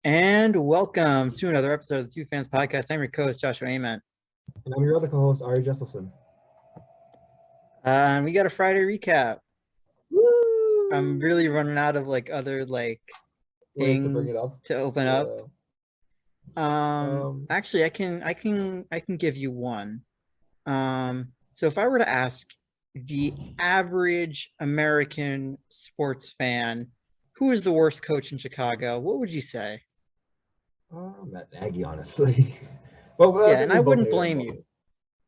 And welcome to another episode of the Two Fans Podcast. I'm your co-host, Joshua Ament. And I'm your other co-host, Ari Jesselson. And we got a Friday recap. Woo! I'm really running out of other Ways to bring things it up. to open up. Actually, I can give you one. So if I were to ask the average American sports fan, who is the worst coach in Chicago, what would you say? Matt Nagy, honestly. Well, I Yeah, guess and we I both wouldn't hate him blame both. you.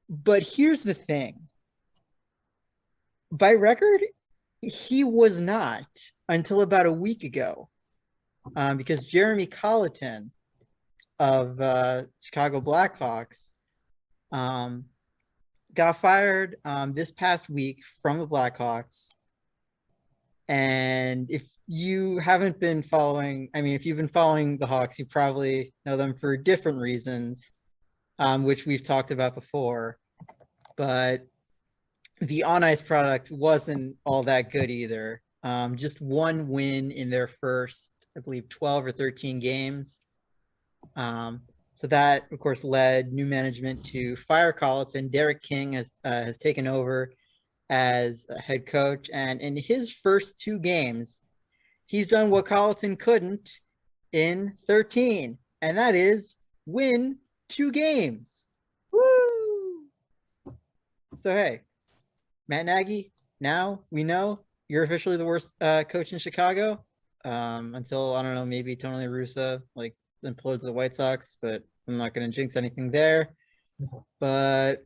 But here's the thing. By record, he was not until about a week ago, because Jeremy Colleton of Chicago Blackhawks got fired this past week from the Blackhawks. And if you haven't been following, if you've been following the Hawks, you probably know them for different reasons, which we've talked about before. But the on-ice product wasn't all that good either. Just one win in their first, I believe, 12 or 13 games. So that, of course, led new management to fire Colleton. Derek King has taken over as a head coach. And in his first two games, he's done what Colleton couldn't in 13, and that is win two games. Woo! So, hey, Matt Nagy, now we know you're officially the worst coach in Chicago. Until, I don't know, maybe Tony La Russa implodes the White Sox, but I'm not going to jinx anything there. But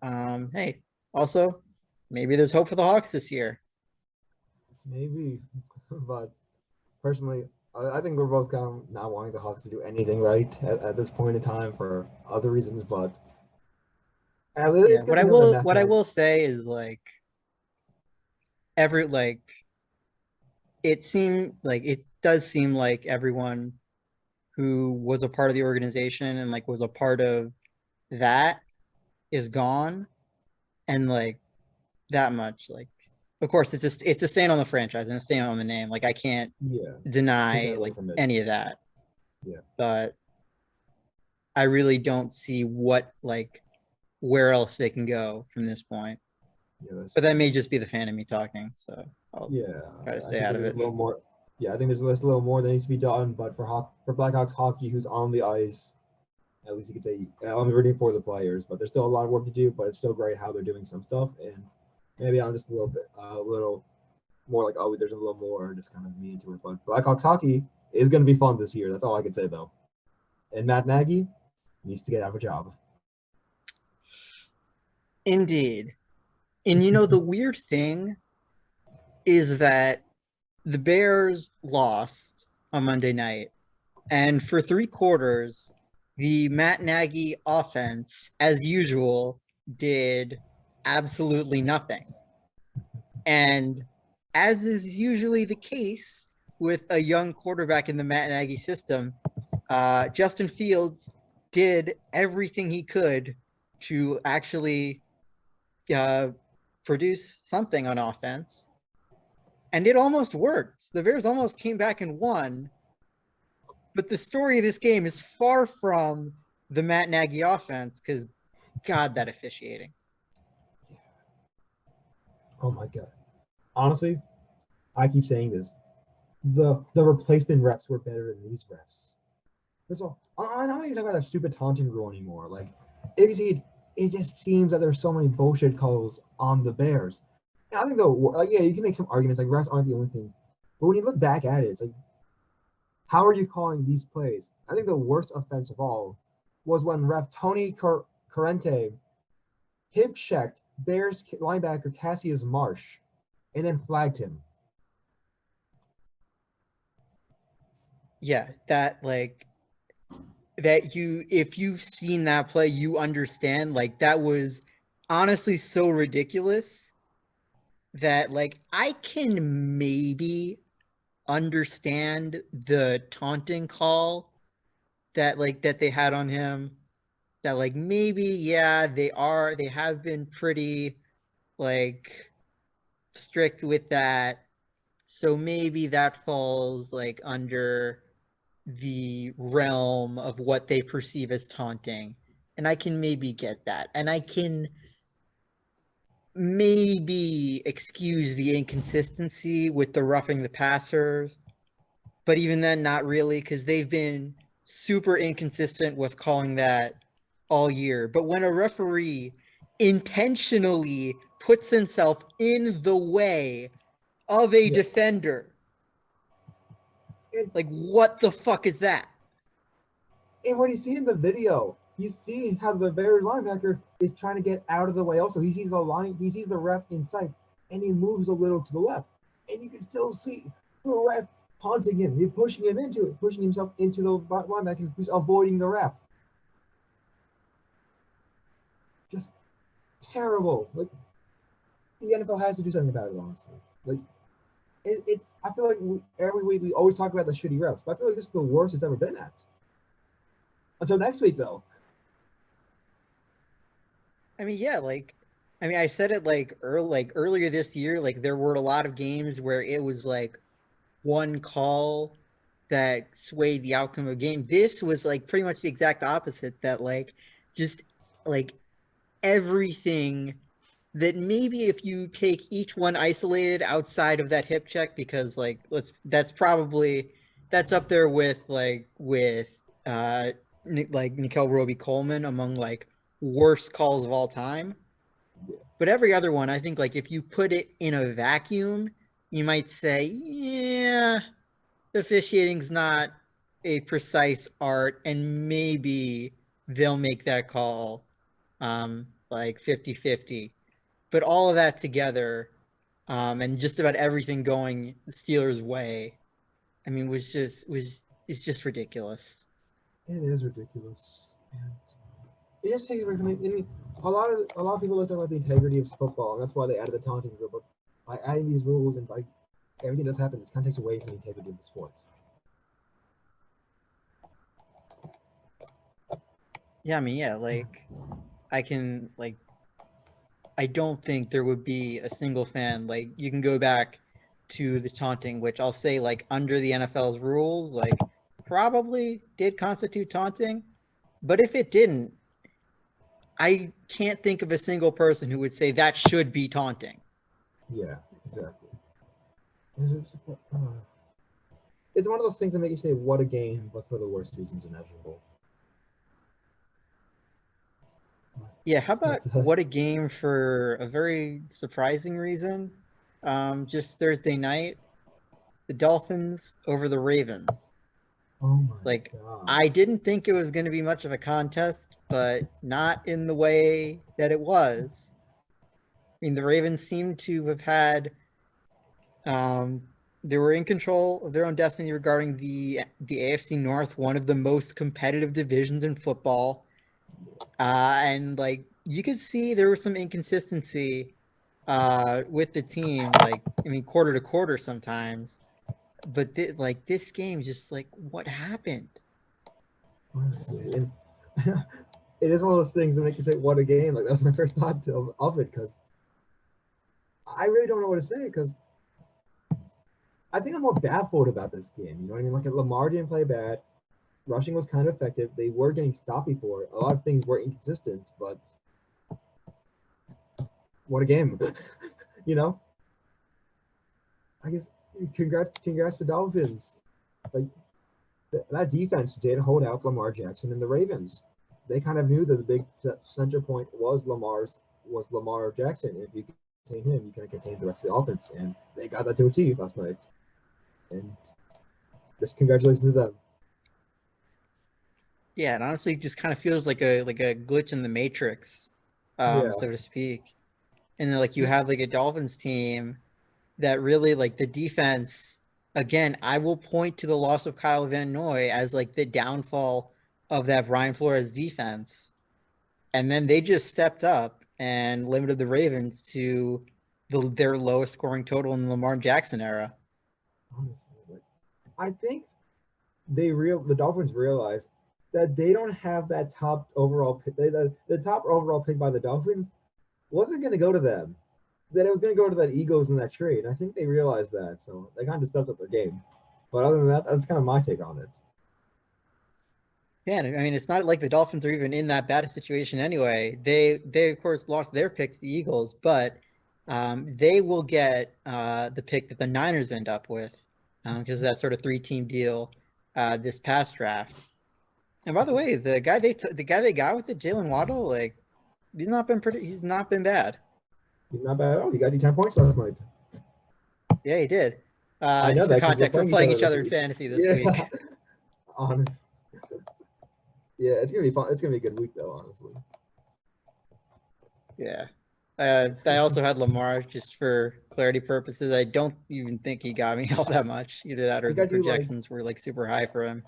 hey, also maybe there's hope for the Hawks this year. Maybe, but personally, I think we're both kind of not wanting the Hawks to do anything right at this point in time for other reasons. But it's good to know that What I will say is it does seem like everyone who was a part of the organization and was a part of that is gone, and that much, of course it's a stain on the franchise and a stain on the name. I can't deny any of that. Yeah. But I really don't see where else they can go from this point. Yeah, but that may just be the fan of me talking, so I'll try to stay out of it. A little more. Yeah, I think there's a little more that needs to be done. But for Blackhawks hockey, who's on the ice, at least you could say I'm rooting for the players. But there's still a lot of work to do. But it's still great how they're doing some stuff. And maybe I'm just a little more like, oh, there's a little more, just kind of mean to it. But Blackhawks hockey is going to be fun this year. That's all I can say, though. And Matt Nagy needs to get out of a job. Indeed. And the weird thing is that the Bears lost on Monday night. And for three quarters, the Matt Nagy offense, as usual, did absolutely nothing. And as is usually the case with a young quarterback in the Matt Nagy system, Justin Fields did everything he could to actually produce something on offense. And it almost worked. The Bears almost came back and won. But the story of this game is far from the Matt Nagy offense, because, God, that officiating. Oh, my God. Honestly, I keep saying this. The replacement refs were better than these refs. That's all. I'm not even talking about that stupid taunting rule anymore. If you see it just seems that there's so many bullshit calls on the Bears. And I think though, you can make some arguments refs aren't the only thing, but when you look back at it, it's how are you calling these plays? I think the worst offense of all was when ref Tony Corrente hip checked Bears linebacker Cassius Marsh, and then flagged him. Yeah, if you've seen that play, you understand that was honestly so ridiculous that I can maybe understand the taunting call that they had on him, that maybe they have been pretty strict with that, so maybe that falls under the realm of what they perceive as taunting. And I can maybe get that. And I can maybe excuse the inconsistency with the roughing the passer, but even then, not really, because they've been super inconsistent with calling that all year. But when a referee intentionally puts himself in the way of a Yeah. defender, And, like, what the fuck is that? and when you see in the video, you see how the very linebacker is trying to get out of the way. Also, he sees the ref in sight, and he moves a little to the left, and you can still see the ref haunting him. He's pushing him into it, pushing himself into the linebacker who's avoiding the ref. Just terrible. Like the NFL has to do something about it, honestly. Like it's. I feel like every week we always talk about the shitty refs, but I feel like this is the worst it's ever been at. Until next week, though. I mean, yeah, I said it earlier this year, like there were a lot of games where it was like one call that swayed the outcome of a game. This was like pretty much the exact opposite, that like just like everything that maybe if you take each one isolated outside of that hip check, because like that's up there with Nickel Roby Coleman among like worst calls of all time. But every other one, I think like if you put it in a vacuum, you might say, yeah, officiating's not a precise art, and maybe they'll make that call like 50-50. But all of that together, and just about everything going the Steelers' way, I mean, it's just ridiculous. It is ridiculous. And it just takes away from it. I mean, a lot of people look about the integrity of football, and that's why they added the taunting rule. But by adding these rules and by everything that's happened, it kind of takes away from the integrity of the sport. Yeah, I mean, yeah, like I can like I don't think there would be a single fan. Like you can go back to the taunting, which I'll say like under the NFL's rules, like probably did constitute taunting. But if it didn't, I can't think of a single person who would say that should be taunting. Yeah, exactly. It's one of those things that make you say, "What a game!" but for the worst reasons imaginable. Yeah, how about That's what a game for a very surprising reason? Just Thursday night, the Dolphins over the Ravens. oh my Like, god. I didn't think it was going to be much of a contest, but not in the way that it was. I mean, the Ravens seem to have had, um, they were in control of their own destiny regarding the AFC North, one of the most competitive divisions in football. And like you could see there was some inconsistency with the team, like I mean quarter to quarter sometimes. But like this game, just like what happened? Honestly, and it is one of those things that make you say, "What a game!" Like that's my first thought of it because I really don't know what to say because I think I'm more baffled about this game. You know what I mean? Like Lamar didn't play bad. Rushing was kind of effective. They were getting stopped before. A lot of things were inconsistent, but what a game. You know? I guess congrats to Dolphins. Like that defense did hold out Lamar Jackson and the Ravens. They kind of knew that the big center point was Lamar Jackson. If you contain him, you can contain the rest of the offense, and they got that to a T last night. And just congratulations to them. Yeah, it honestly just kind of feels like a glitch in the matrix, Yeah, so to speak. And then like you have like a Dolphins team that really like the defense. Again, I will point to the loss of Kyle Van Noy as like the downfall of that Brian Flores defense. And then they just stepped up and limited the Ravens to their lowest scoring total in the Lamar Jackson era. honestly, like, I think the Dolphins realize that they don't have that top overall pick. The top overall pick by the Dolphins wasn't going to go to them. That it was going to go to that Eagles in that trade. I think they realized that, so they kind of stepped up their game. But other than that, that's kind of my take on it. Yeah, I mean, it's not like the Dolphins are even in that bad a situation anyway. They of course lost their pick to the Eagles, but they will get the pick that the Niners end up with because of that sort of three-team deal this past draft. And by the way, the guy they got with it, Jalen Waddle, like he's not been bad. He's not bad at all. He got you 10 points last night. Yeah, he did. I know Just for that because we're context, we're playing each playing other each this other in week. fantasy this Yeah, week. honest. Yeah, it's gonna be fun. It's gonna be a good week though, honestly. Yeah. I also had Lamar just for clarity purposes. I don't even think he got me all that much. Either that or We the got you like, projections were like super high for him.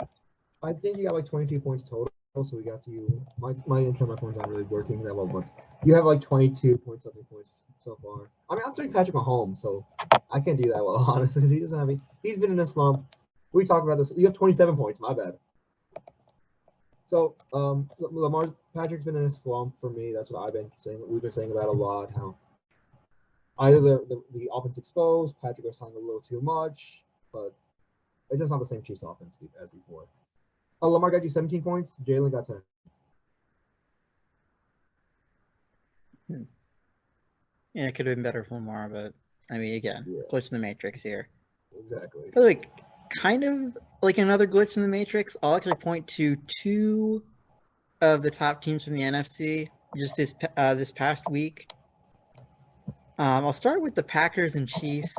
I think you got like 22 points total. So we got you. My internal phone's not really working that well, but you have like 22 point something points so far. I mean, I'm doing Patrick Mahomes, so I can't do that well, honestly, because he doesn't have. He's been in a slump. We talked about this. You have 27 points. My bad. So Lamar Patrick's been in a slump for me. That's what I've been saying. We've been saying about a lot. How either the offense exposed, Patrick was talking a little too much, but it's just not the same Chiefs offense as before. Lamar got you 17 points. Jalen got 10. Yeah, it could have been better for Lamar, but I mean, again, Yeah, glitch in the matrix here. exactly. By the way, kind of like another glitch in the matrix, I'll actually point to two of the top teams from the NFC just this past week. I'll start with the Packers and Chiefs.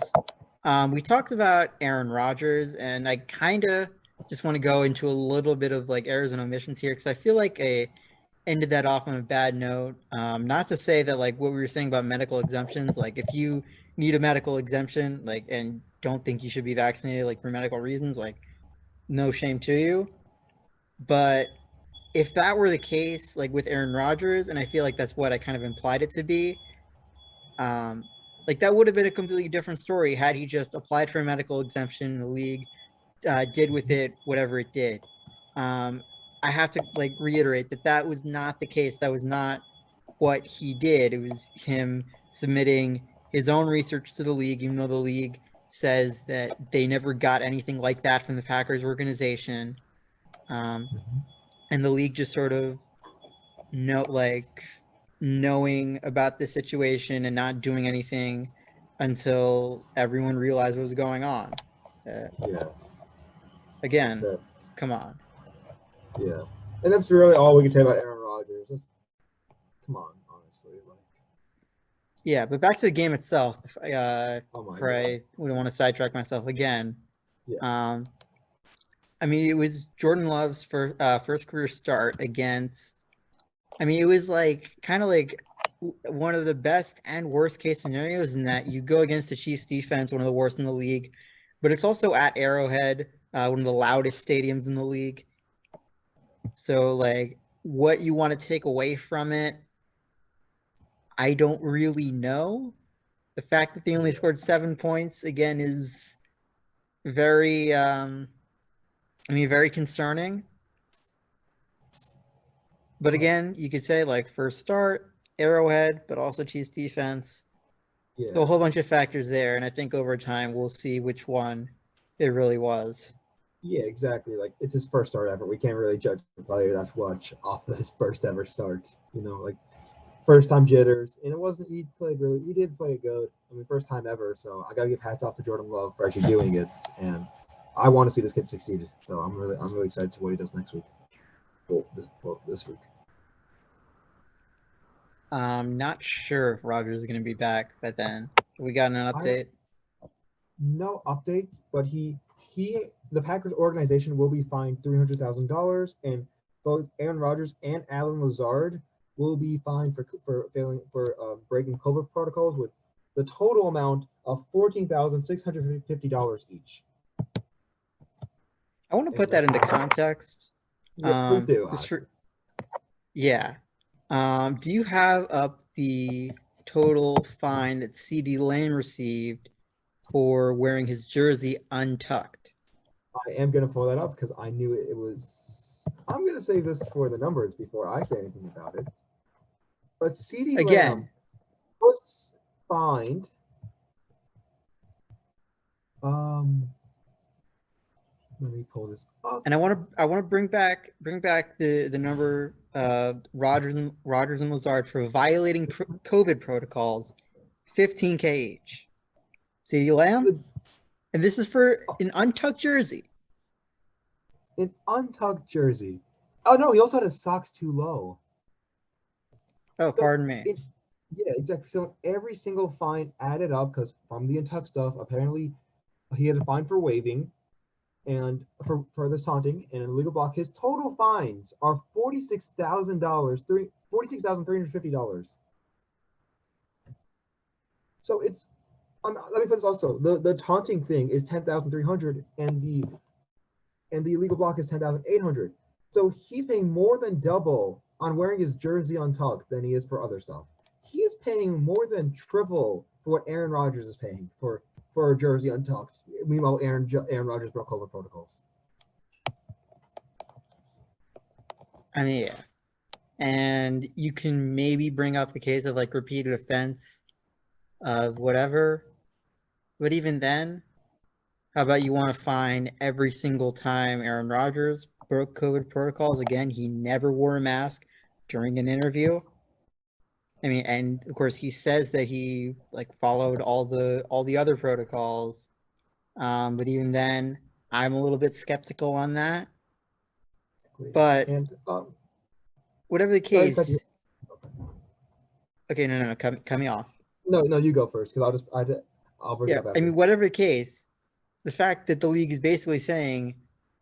We talked about Aaron Rodgers, and I kind of just want to go into a little bit of like errors and omissions here because I feel like I ended that off on a bad note. Not to say that like what we were saying about medical exemptions, like if you need a medical exemption, like and don't think you should be vaccinated, like for medical reasons, like no shame to you. But if that were the case, like with Aaron Rodgers, and I feel like that's what I kind of implied it to be, um, like that would have been a completely different story had he just applied for a medical exemption. The league did with it whatever it did. Um, I have to like reiterate that that was not the case. That was not what he did. It was him submitting his own research to the league, even though the league says that they never got anything like that from the Packers organization. And the league just sort of knowing about the situation and not doing anything until everyone realized what was going on. Yeah. Again, That, come on. yeah. And that's really all we can say about Aaron Rodgers. Just come on, honestly. Like, yeah, but back to the game itself. oh my Before God. I wouldn't want to sidetrack myself again. Yeah. I mean, it was Jordan Love's first career start against. I mean, it was like kind of like one of the best and worst case scenarios in that you go against the Chiefs defense, one of the worst in the league, but it's also at Arrowhead, one of the loudest stadiums in the league. So, like, what you want to take away from it, I don't really know. The fact that they only scored 7 points again is very, very concerning. But again, you could say like first start, Arrowhead, but also Chiefs defense. Yeah. So a whole bunch of factors there, and I think over time we'll see which one it really was. Yeah, exactly. Like it's his first start ever. We can't really judge the player that much off of his first ever start. Like first time jitters, and it wasn't. He played really. He did play good. I mean, first time ever. So I gotta give hats off to Jordan Love for actually doing it, and I want to see this kid succeed. So I'm really excited to what he does next week. This week. Not sure if Rogers is going to be back, but then we got an update. No update, but the Packers organization will be fined $300,000, and both Aaron Rodgers and Alan Lazard will be fined for breaking COVID protocols with the total amount of $14,650 each. I want to put that into context. Yeah, please do. Yeah. Do you have up the total fine that CD Lane received for wearing his jersey untucked? I am going to pull that up because I knew it was. I'm going to save this for the numbers before I say anything about it. But CD Lamb was fined. Let me pull this up. And I want to bring back the number Rogers and Lazard for violating COVID protocols, 15K each. CeeDee Lamb, and this is for an untucked jersey. An untucked jersey. Oh no, he also had his socks too low. Oh, So pardon me. yeah, exactly. So every single fine added up because from the untucked stuff, apparently he had a fine for waving and for this taunting and an illegal block. His total fines are $46,000, $46,350. So it's let me put this also. The taunting thing is 10,300 and the illegal block is 10,800. So he's paying more than double on wearing his jersey untucked than he is for other stuff. He is paying more than triple for what Aaron Rodgers is paying for a jersey untucked. Meanwhile, Aaron Rodgers broke COVID protocols. I mean, yeah. And you can maybe bring up the case of like repeated offense of whatever. But even then, how about you want to fine every single time Aaron Rodgers broke COVID protocols? Again, he never wore a mask during an interview. I mean, and of course he says that he like followed all the other protocols. But even then, I'm a little bit skeptical on that. But and whatever the case, okay, no, cut me off. No, you go first because I'll bring it up after. I mean, whatever the case, the fact that the league is basically saying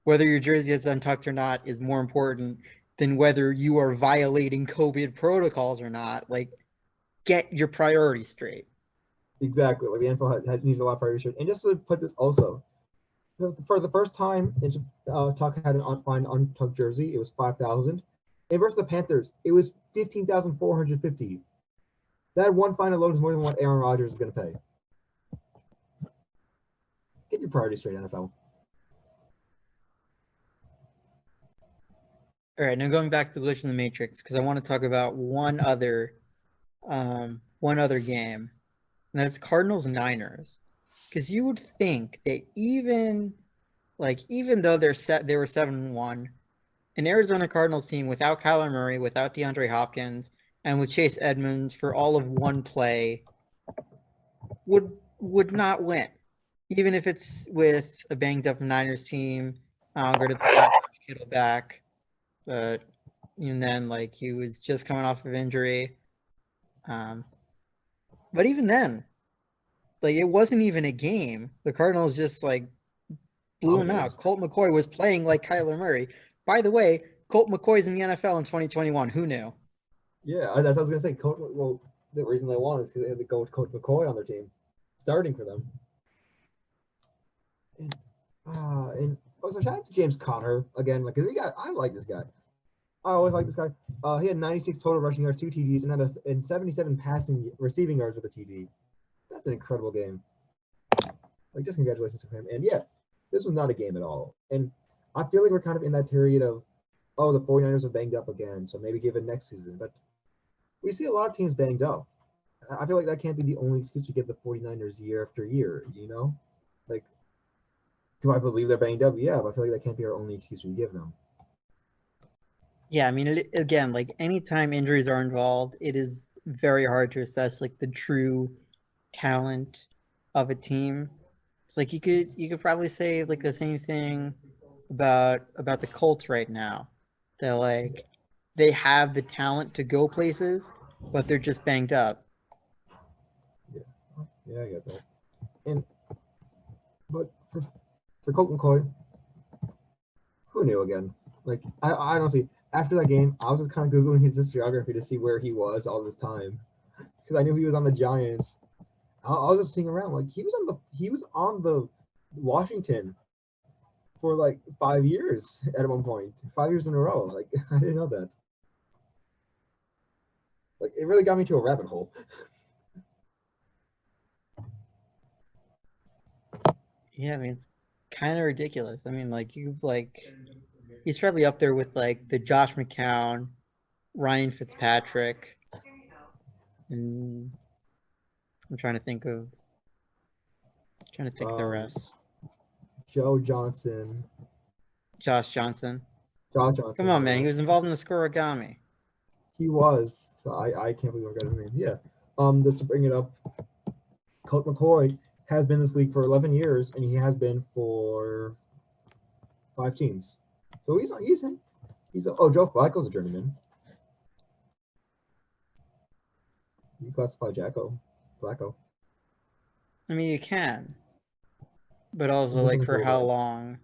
whether your jersey is untucked or not is more important than whether you are violating COVID protocols or not. Like, get your priorities straight. Exactly. Like the NFL needs a lot of priority. And just to put this also, for the first time, Tuck had an fine untucked jersey. It was 5,000. And versus the Panthers, it was 15,450. That one fine alone is more than what Aaron Rodgers is going to pay. Get your priorities straight, NFL. All right, now going back to the glitch in the Matrix because I want to talk about one other game, and that's Cardinals Niners. Because you would think that even though they were 7-1, an Arizona Cardinals team without Kyler Murray, without DeAndre Hopkins, and with Chase Edmonds for all of one play would not win, even if it's with a banged up Niners team. Granted, they got Kittle back, but even then, like he was just coming off of injury. But even then, like it wasn't even a game. The Cardinals just like blew him out. Colt McCoy was playing like Kyler Murray. By the way, Colt McCoy's in the NFL in 2021. Who knew? Yeah, that's what I was gonna say. Well, the reason they won is because they had to go with Colt McCoy on their team, starting for them. And also shout out to James Conner again. Like, I like this guy. I always like this guy. He had 96 total rushing yards, 2 TDs, and 77 receiving yards with a TD. That's an incredible game. Like, just congratulations to him. And yeah, this was not a game at all. And I feel like we're kind of in that period of, oh, the 49ers are banged up again, so maybe give it next season. But we see a lot of teams banged up. I feel like that can't be the only excuse we give the 49ers year after year, you know? Like, do I believe they're banged up? Yeah, but I feel like that can't be our only excuse we give them. Yeah, I mean, again, like anytime injuries are involved, it is very hard to assess like the true talent of a team. It's like you could probably say like the same thing about the Colts right now. They're like they have the talent to go places, but they're just banged up. Yeah, I get that. But for Colt McCoy, who knew again? Like, I honestly, after that game, I was just kind of Googling his discography to see where he was all this time. Because I knew he was on the Giants. I was just seeing around. Like, he was on the Washington for like 5 years at one point. 5 years in a row. Like, I didn't know that. Like, it really got me to a rabbit hole. Yeah, I mean, kind of ridiculous. I mean, like he's probably up there with like the Josh McCown, Ryan Fitzpatrick, and I'm trying to think of the rest. Joe Johnson, Josh Johnson. Josh Johnson. Come on, man. He whatever. was involved in the Scorigami. He was. So I can't believe I got his name. Yeah. Just to bring it up, Colt McCoy has been in this league for 11 years, and he has been for 5 teams. So he's oh, Joe Flacco's a journeyman. You classify Flacco. I mean, you can, but also He like doesn't for go how by- long?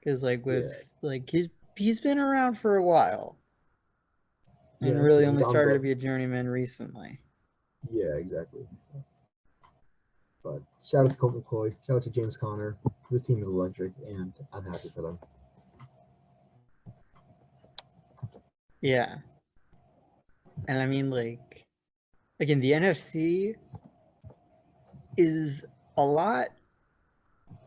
Because like with Yeah. like he's been around for a while, and Yeah, really he's only started to ongoing. be a journeyman recently. Yeah, exactly. But shout out to Colt McCoy. Shout out to James Conner. This team is electric, and I'm happy for them. Yeah, and I mean like again, the NFC is a lot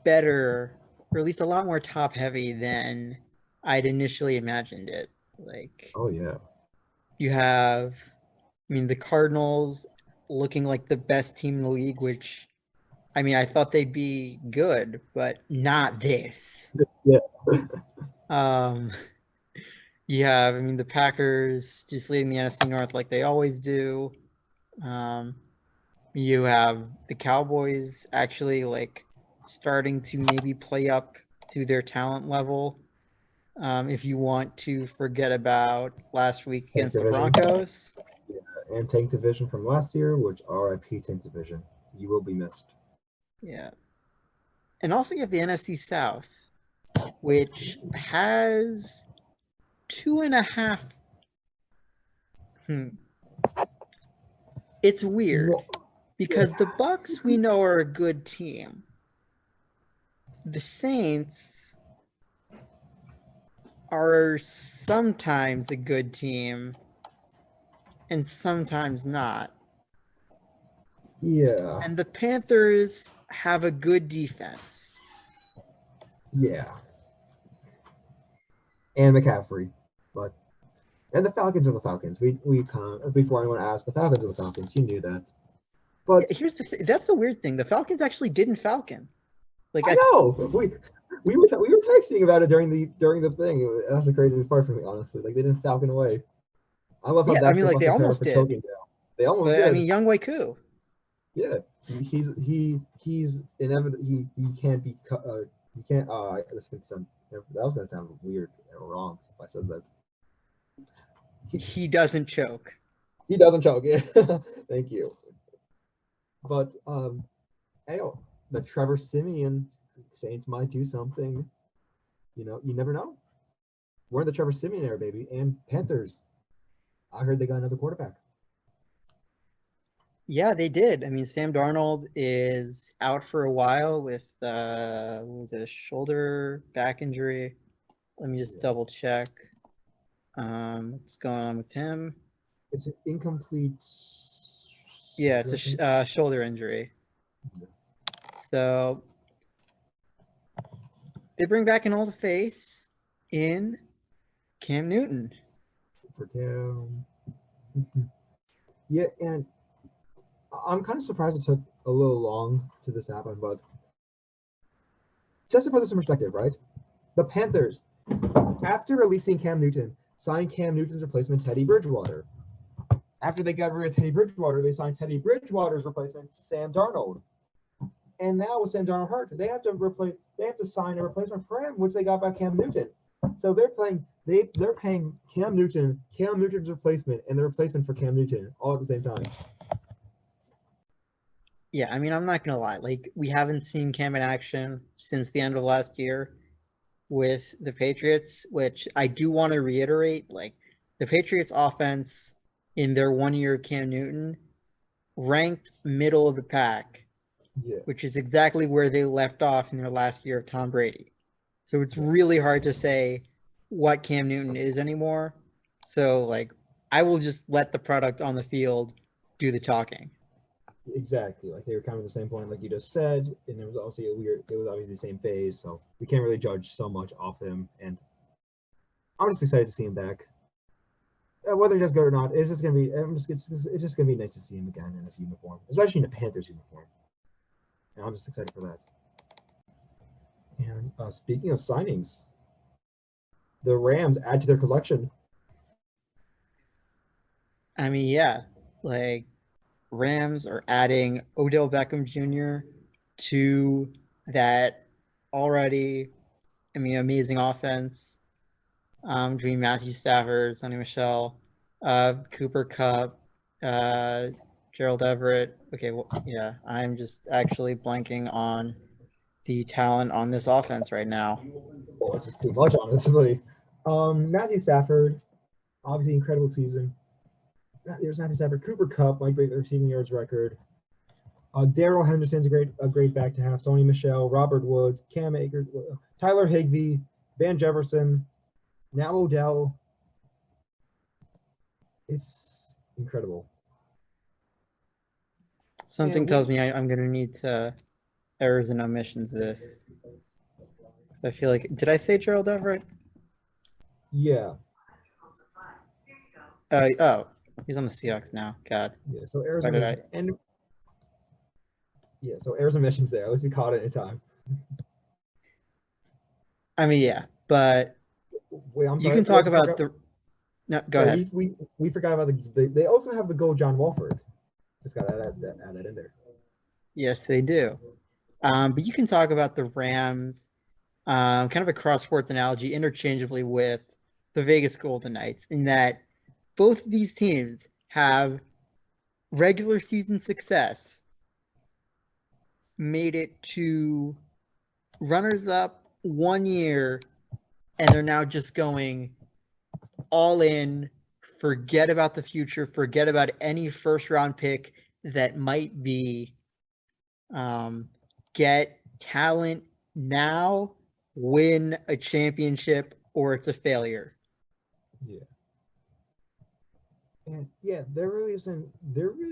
better, or at least a lot more top heavy than I'd initially imagined it. Like Oh yeah. you have, I mean, the Cardinals looking like the best team in the league, which I mean, I thought they'd be good, but not this. Yeah. Um, you have, I mean, the Packers just leading the NFC North like they always do. You have the Cowboys actually like starting to maybe play up to their talent level. If you want to forget about last week Tank against the division. Broncos. And Tank division from last year, which RIP Tank division. You will be missed. Yeah. And also you have the NFC South, which has 2.5. It's weird because the Bucks we know are a good team. The Saints are sometimes a good team and sometimes not. Yeah. And the Panthers have a good defense. Yeah. And McCaffrey. And the Falcons are the Falcons. We kind of, before anyone asked, the Falcons are the Falcons. You knew that. But here's that's the weird thing. The Falcons actually didn't falcon. Like I know. We were texting about it during the thing. That's the craziest part for me, honestly. Like they didn't Falcon away. I love how yeah, I mean, like they almost for did. choking down. They almost but did. I mean, Young Wei Koo. Yeah, he's inevitable. He can't be. He can't. This can sound. That was gonna sound weird or wrong if I said that. He doesn't choke. He doesn't choke. Yeah. Thank you. But the Trevor Simeon Saints might do something. You never know. We're in the Trevor Simeon era, baby, and Panthers. I heard they got another quarterback. Yeah, they did. I mean, Sam Darnold is out for a while with what was it, a shoulder back injury. Let me just double check. What's going on with him? It's an incomplete. Yeah, it's a shoulder injury. So they bring back an old face in Cam Newton. For Cam. Yeah, and I'm kind of surprised it took a little long to this happen, but just to put this in perspective, right? The Panthers, after releasing Cam Newton, signed Cam Newton's replacement, Teddy Bridgewater. After they got rid of Teddy Bridgewater, they signed Teddy Bridgewater's replacement, Sam Darnold. And now with Sam Darnold hurt, they have to sign a replacement for him, which they got by Cam Newton. So they're paying Cam Newton's replacement, and the replacement for Cam Newton all at the same time. Yeah, I mean, I'm not gonna lie. Like, we haven't seen Cam in action since the end of last year with the Patriots, which I do want to reiterate. Like, the Patriots offense in their 1 year of Cam Newton ranked middle of the pack, which is exactly where they left off in their last year of Tom Brady. So it's really hard to say what Cam Newton is anymore. So, like, I will just let the product on the field do the talking. Exactly. Like they were kind of the same point, like you just said, and it was also it was obviously the same phase, so we can't really judge so much off him. And I'm just excited to see him back. Whether he does good or not, it's just gonna be. It's just gonna be nice to see him again in his uniform, especially in the Panthers uniform. And I'm just excited for that. And speaking of signings, the Rams add to their collection. I mean, yeah, like Rams are adding Odell Beckham Jr. to that already, I mean, amazing offense. Between Matthew Stafford, Sonny Michelle, Cooper Cup, uh, Gerald Everett. Okay, well, yeah, I'm just actually blanking on the talent on this offense right now. Well, it's just too much, honestly. Matthew Stafford, obviously incredible season. There's Matthew Stafford, Cooper Cup, might break the receiving yards record. Daryl Henderson's a great back to have. Sony Michelle, Robert Woods, Cam Akers, Tyler Higbee, Van Jefferson, now Odell. It's incredible. Something And tells me I'm going to need to errors and omissions this. I feel like, did I say Gerald Everett? yeah, Oh, he's on the Seahawks now. God, yeah. So errors why and did I? omissions, and yeah, so errors and omissions there. At least we caught it in time. I mean, yeah, but Wait, I'm you sorry. can We talk also about forgot. the. No, go Sorry, ahead. we forgot about they also have the goal John Wolford. Just got to add that in there. Yes, they do. But you can talk about the Rams, kind of a cross sports analogy, interchangeably with the Vegas Golden Knights, in that both of these teams have regular season success, made it to runners up 1 year, and they're now just going all in, forget about the future, forget about any first round pick that might be, get talent now, win a championship, or it's a failure. Yeah. And yeah, they're really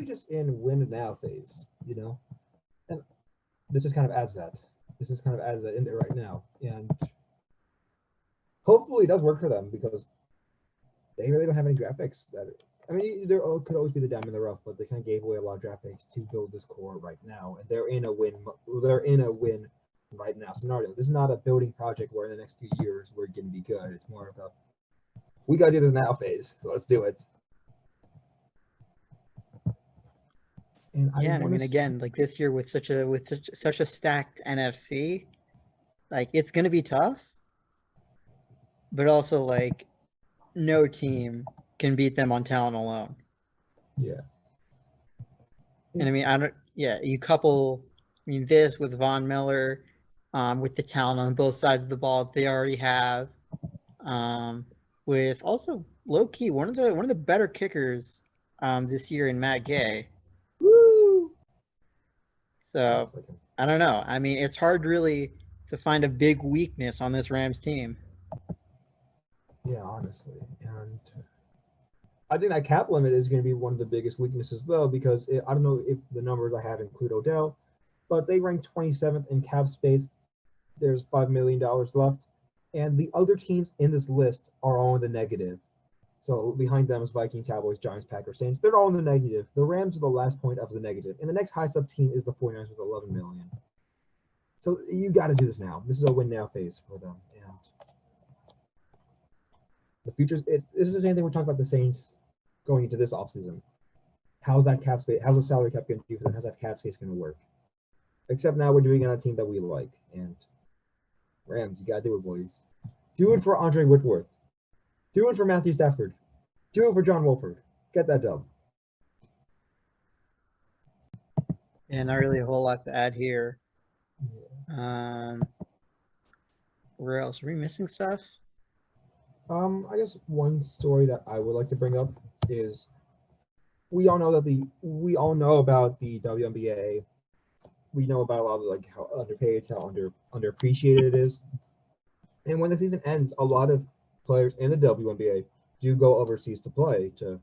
just in win now phase, And this just kind of adds that. This just kind of adds that in there right now. And hopefully it does work for them because they really don't have any draft picks that I mean, there could always be the diamond in the rough, but they kind of gave away a lot of draft picks to build this core right now, and they're in a win. They're in a win right now scenario. This is not a building project where in the next few years we're going to be good. It's more of a we got to do this now phase, so let's do it. And Yeah, and I want mean, to again, like this year with such a stacked NFC, like it's gonna be tough, but also like no team can beat them on talent alone. yeah. And I mean, I don't. Yeah, you couple. I mean, this with Von Miller, with the talent on both sides of the ball they already have, with also low key one of the better kickers, this year in Matt Gay. Woo! So I don't know. I mean, it's hard really to find a big weakness on this Rams team. Yeah, honestly, and I think that cap limit is going to be one of the biggest weaknesses, though, because I don't know if the numbers I have include Odell, but they rank 27th in cap space. There's $5 million left, and the other teams in this list are all in the negative. So behind them is Vikings, Cowboys, Giants, Packers, Saints. They're all in the negative. The Rams are the last point of the negative, and the next highest up team is the 49ers with 11 million. So you got to do this now. This is a win now phase for them, and the future. This is the same thing we're talking about the Saints going into this offseason. How's that cap space? How's the salary cap going to do for them? How's that cap space going to work? Except now we're doing it on a team that we like, and Rams, you got to do it, boys. Do it for Andre Whitworth. Do it for Matthew Stafford. Do it for John Wolford. Get that dub. And not really a whole lot to add here. Yeah. Where else? Are we missing stuff? I guess one story that I would like to bring up is we all know about the WNBA. We know about a lot of like how underpaid, how underappreciated it is. And when the season ends, a lot of players in the WNBA do go overseas to play to,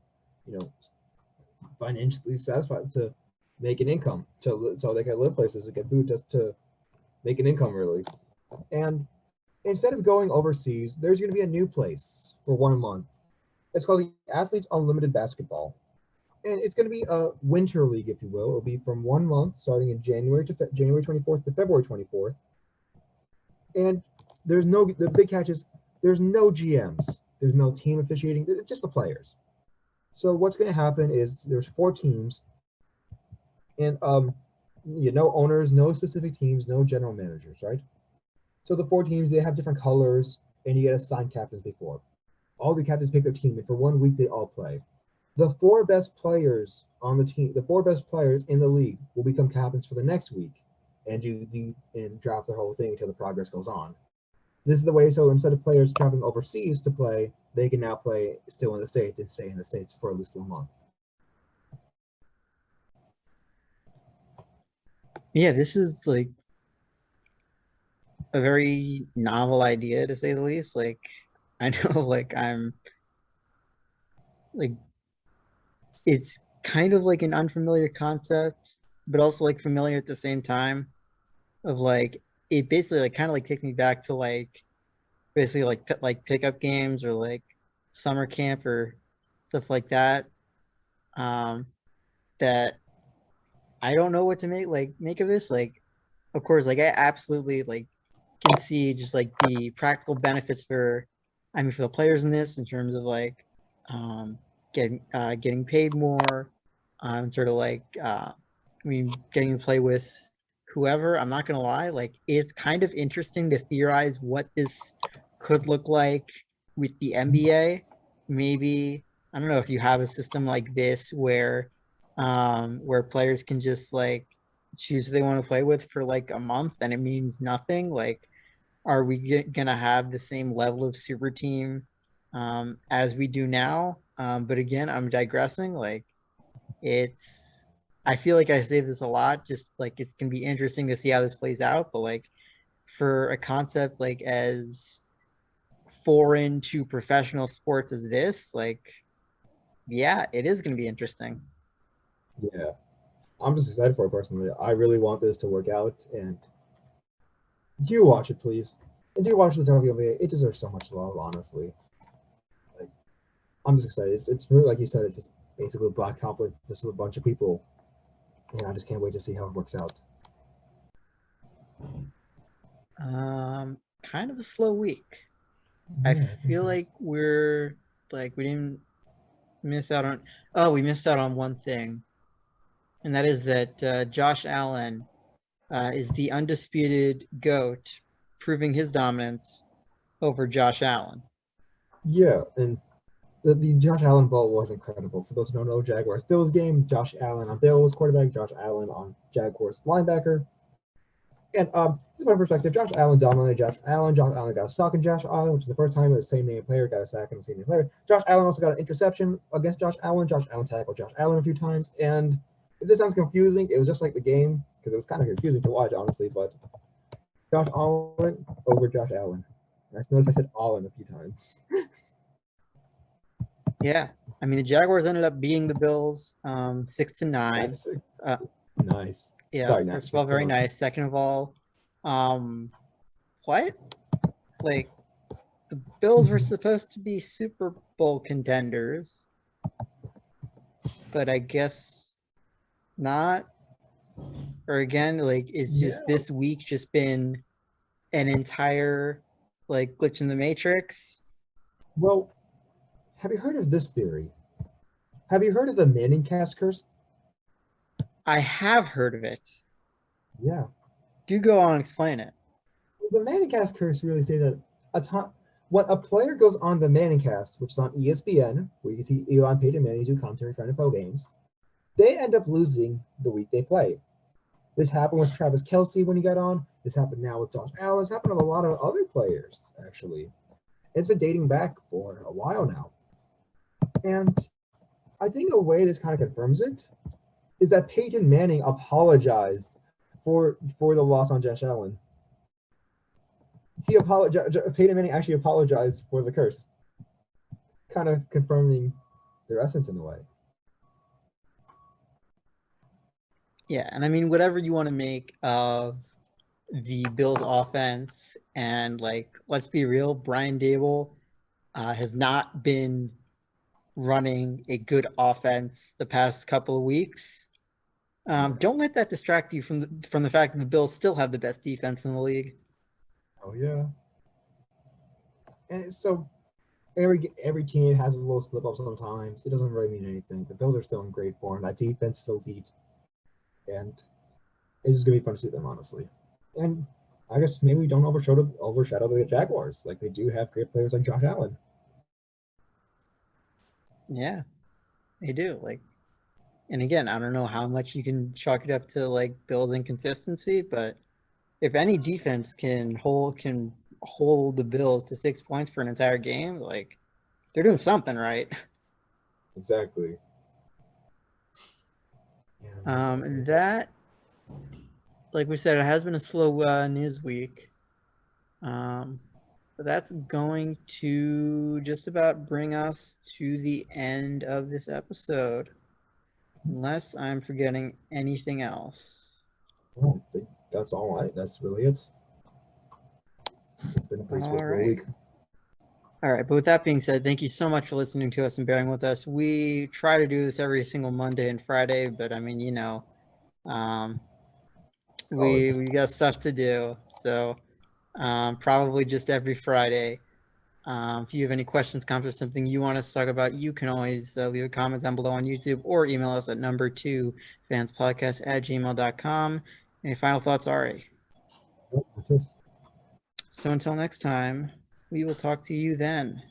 financially satisfied to make an income so they can live places to get food just to make an income really. And instead of going overseas, there's going to be a new place for 1 month. It's called the Athletes Unlimited Basketball. And it's going to be a winter league, if you will. It'll be from 1 month, starting in January 24th to February 24th. And the big catch is there's no GMs, there's no team officiating, it's just the players. So what's going to happen is there's 4 teams, and no owners, no specific teams, no general managers, right? So the 4 teams, they have different colors, and you get assigned captains before. All the captains pick their team, and for 1 week they all play. The 4 best players on the team, the 4 best players in the league, will become captains for the next week, and draft the whole thing until the progress goes on. This is the way. So instead of players traveling overseas to play, they can now play still in the states and stay in the states for at least 1 month. Yeah, this is like a very novel idea to say the least. Like, I know, like, I'm like, it's kind of like an unfamiliar concept, but also like familiar at the same time. Of like, it basically like kind of like takes me back to like basically like pickup games or like summer camp or stuff like that. Um, that I don't know what to make of this. Like, of course, like I absolutely like can see just like the practical benefits for, I mean, for the players in this in terms of like um getting paid more, sort of like I mean getting to play with whoever. I'm not gonna lie, like it's kind of interesting to theorize what this could look like with the NBA. Maybe I don't know if you have a system like this where players can just like choose who they want to play with for like a month and it means nothing. Like, are we gonna have the same level of super team as we do now? But again, I'm digressing. Like, it's I feel like I say this a lot, just like it's gonna be interesting to see how this plays out. But like for a concept like as foreign to professional sports as this, like yeah, it is gonna be interesting. Yeah, I'm just excited for it personally. I really want this to work out, and do watch it, please. And do watch the WNBA. It deserves so much love, honestly. Like, I'm just excited. It's really, like you said, it's just basically a black comp with just a bunch of people, and I just can't wait to see how it works out. Kind of a slow week. I Yeah, it feel is. like we're like we didn't miss out on. Oh, we missed out on one thing, and that is that Josh Allen is the undisputed GOAT, proving his dominance over Josh Allen. Yeah, and the Josh Allen vault was incredible. For those who don't know, Jaguars Bills game, Josh Allen on Bills quarterback, Josh Allen on Jaguars linebacker. And this is my perspective. Josh Allen dominated Josh Allen. Josh Allen got a sack in Josh Allen, which is the first time the same name player got a sack in the same name player. Josh Allen also got an interception against Josh Allen. Josh Allen tackled Josh Allen a few times. And if this sounds confusing, it was just like the game because it was kind of confusing to watch, honestly. But Josh Allen over Josh Allen. I noticed I said Allen a few times. Yeah, I mean the Jaguars ended up beating the Bills 6-9. Nice. Uh, Nice. yeah, Sorry, not first of all, six to very nine. nice. Second of all, um, what like the Bills were supposed to be Super Bowl contenders, but I guess not. Or again, like it's Yeah. just this week just been an entire like glitch in the matrix. Well, have you heard of this theory? Have you heard of the Manning cast curse? I have heard of it. Yeah. Do go on and explain it. The Manningcast curse really states that a time when a player goes on the Manningcast, which is on ESPN, where you can see Elon Peyton Manning do commentary for NFL games, they end up losing the week they play. This happened with Travis Kelsey when he got on. This happened now with Josh Allen. It's happened with a lot of other players, actually. It's been dating back for a while now. And I think a way this kind of confirms it is that Peyton Manning apologized for the loss on Josh Allen. He apologized. Peyton Manning actually apologized for the curse, kind of confirming their essence in a way. Yeah, and I mean whatever you want to make of the Bills offense, and like let's be real, Brian Dable has not been running a good offense the past couple of weeks. Don't let that distract you from the fact that the Bills still have the best defense in the league. Oh yeah. And so every team has a little slip up sometimes. It doesn't really mean anything. The Bills are still in great form. That defense is elite, and it's just gonna be fun to see them honestly. And I guess maybe we don't overshadow the Jaguars. Like they do have great players like Josh Allen. Yeah, they do. Like, and again, I don't know how much you can chalk it up to like Bills inconsistency, but if any defense can hold the Bills to 6 points for an entire game, like they're doing something right. Exactly. And that, like we said, it has been a slow news week. But that's going to just about bring us to the end of this episode, unless I'm forgetting anything else. I don't think that's all right. That's really it. It's been a pretty All swift right. week. All right. But with that being said, thank you so much for listening to us and bearing with us. We try to do this every single Monday and Friday, but I mean, um, we got stuff to do. So probably just every Friday. If you have any questions, comments, or something you want us to talk about, you can always leave a comment down below on YouTube or email us at number2fanspodcast@gmail.com. Any final thoughts, Ari? That's it. So until next time, we will talk to you then.